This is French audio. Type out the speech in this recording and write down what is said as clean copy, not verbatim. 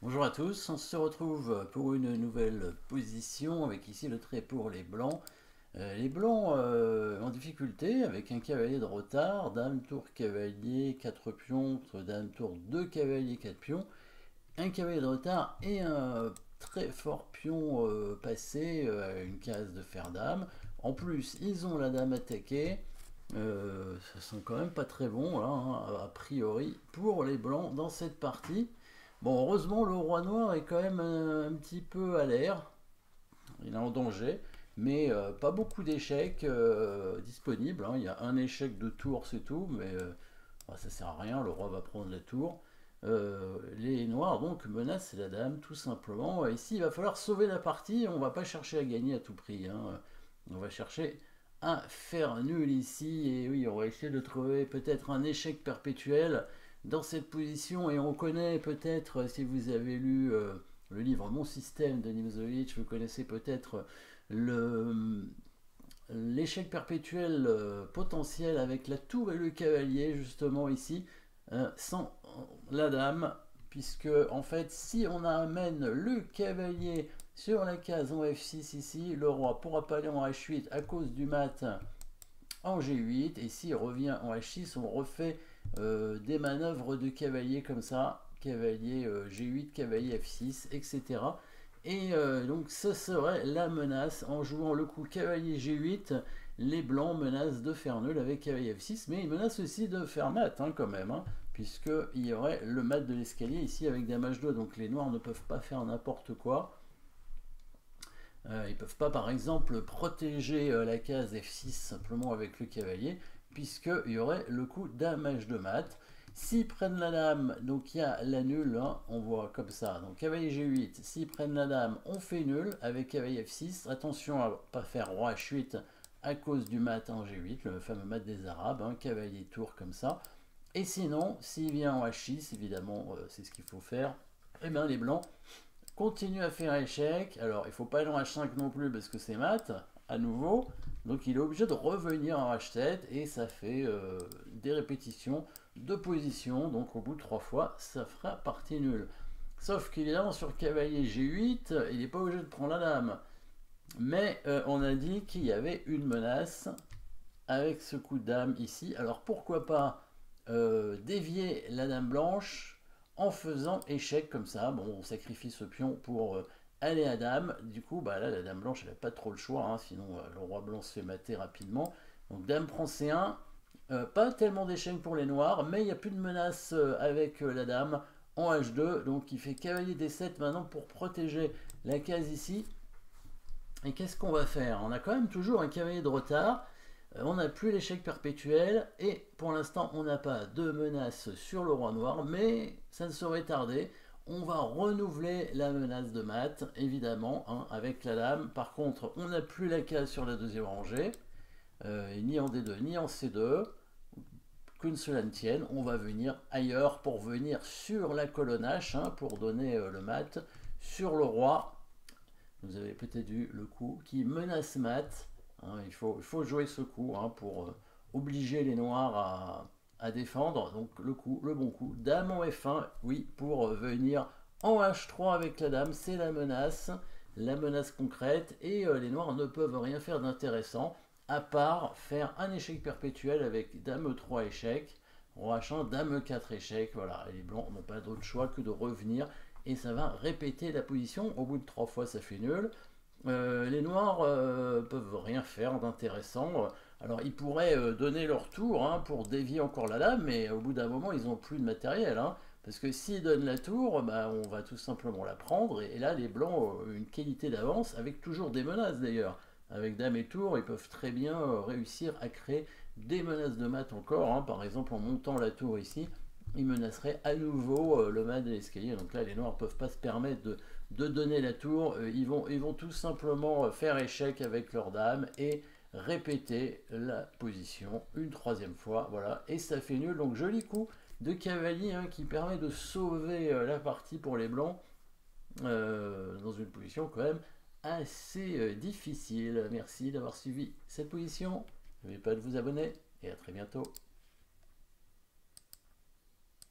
Bonjour à tous, on se retrouve pour une nouvelle position avec ici le trait pour les blancs. Les blancs en difficulté avec un cavalier de retard, dame, tour, cavalier, 4 pions, dame, tour, 2 cavaliers, 4 pions, un cavalier de retard et un très fort pion passé à une case de fer dame. En plus, ils ont la dame attaquée. Ça sent quand même pas très bon là, hein, a priori, pour les blancs dans cette partie. Bon, heureusement, le roi noir est quand même un petit peu à l'air. Il est en danger, mais pas beaucoup d'échecs disponibles, hein. Il y a un échec de tour, c'est tout, mais bah, ça sert à rien. Le roi va prendre la tour. Les noirs donc menacent la dame tout simplement. Ici, il va falloir sauver la partie. On va pas chercher à gagner à tout prix, hein. On va chercher à faire nul ici. Et oui, on va essayer de trouver peut-être un échec perpétuel dans cette position. Et on connaît peut-être, si vous avez lu le livre Mon système de Nimzowitsch, vous connaissez peut-être le l'échec perpétuel potentiel avec la tour et le cavalier justement ici, sans la dame, puisque en fait si on amène le cavalier sur la case en F6 ici, le roi pourra pas aller en H8 à cause du mat en G8, et s'il revient en H6 on refait des manœuvres de cavalier comme ça, cavalier G8, cavalier F6, etc. Et donc ce serait la menace en jouant le coup cavalier G8. Les blancs menacent de faire nul avec cavalier F6, mais ils menacent aussi de faire mat hein, quand même, hein, puisqu'il y aurait le mat de l'escalier ici avec dame H2, donc les noirs ne peuvent pas faire n'importe quoi. Ils ne peuvent pas par exemple protéger la case F6 simplement avec le cavalier, puisqu'il y aurait le coup dame H2 mat. S'ils prennent la dame, donc il y a la nulle, hein, on voit comme ça. Donc cavalier G8, s'ils prennent la dame, on fait nul avec cavalier F6. Attention à ne pas faire roi H8 à cause du mat en G8, le fameux mat des Arabes, hein, cavalier tour comme ça. Et sinon, s'il vient en H6, évidemment, c'est ce qu'il faut faire, et bien les blancs continue à faire échec. Alors, il ne faut pas aller en H5 non plus parce que c'est mat, à nouveau. Donc, il est obligé de revenir en H7 et ça fait des répétitions de position. Donc, au bout de 3 fois, ça fera partie nulle. Sauf qu'il est là sur cavalier G8, il n'est pas obligé de prendre la dame. Mais on a dit qu'il y avait une menace avec ce coup de dame ici. Alors, pourquoi pas dévier la dame blanche en faisant échec comme ça. Bon, on sacrifie ce pion pour aller à dame. Du coup, bah là, la dame blanche, elle n'a pas trop le choix, hein, sinon le roi blanc se fait mater rapidement. Donc dame prend C1. Pas tellement d'échecs pour les noirs, mais il n'y a plus de menace avec la dame en H2. Donc il fait cavalier D7 maintenant pour protéger la case ici. Et qu'est-ce qu'on va faire? On a quand même toujours un cavalier de retard. On n'a plus l'échec perpétuel et pour l'instant on n'a pas de menace sur le roi noir, mais ça ne saurait tarder. On va renouveler la menace de mat, évidemment, hein, avec la dame. Par contre, on n'a plus la case sur la deuxième rangée, ni en D2 ni en C2. Qu'une cela ne tienne, on va venir ailleurs pour venir sur la colonne H, hein, pour donner le mat sur le roi. Vous avez peut-être vu le coup qui menace mat. Hein, il faut jouer ce coup hein, pour obliger les noirs à défendre. Donc le bon coup, dame en F1, oui, pour venir en H3 avec la dame, c'est la menace concrète, et les noirs ne peuvent rien faire d'intéressant, à part faire un échec perpétuel avec dame E3 échec, roi H1, dame E4 échec, voilà, et les blancs n'ont pas d'autre choix que de revenir, et ça va répéter la position, au bout de 3 fois ça fait nul. Les noirs peuvent rien faire d'intéressant. Alors ils pourraient donner leur tour hein, pour dévier encore la dame, mais au bout d'un moment ils n'ont plus de matériel. Hein, parce que s'ils donnent la tour, bah, on va tout simplement la prendre. Et là les blancs ont une qualité d'avance, avec toujours des menaces d'ailleurs. Avec dame et tour, ils peuvent très bien réussir à créer des menaces de mat encore. Hein, par exemple en montant la tour ici, ils menaceraient à nouveau le mat de l'escalier. Donc là les noirs ne peuvent pas se permettre de donner la tour, ils vont tout simplement faire échec avec leur dame et répéter la position une troisième fois, voilà, et ça fait nul. Donc joli coup de cavalier hein, qui permet de sauver la partie pour les blancs dans une position quand même assez difficile. Merci d'avoir suivi cette position, n'oubliez pas de vous abonner et à très bientôt.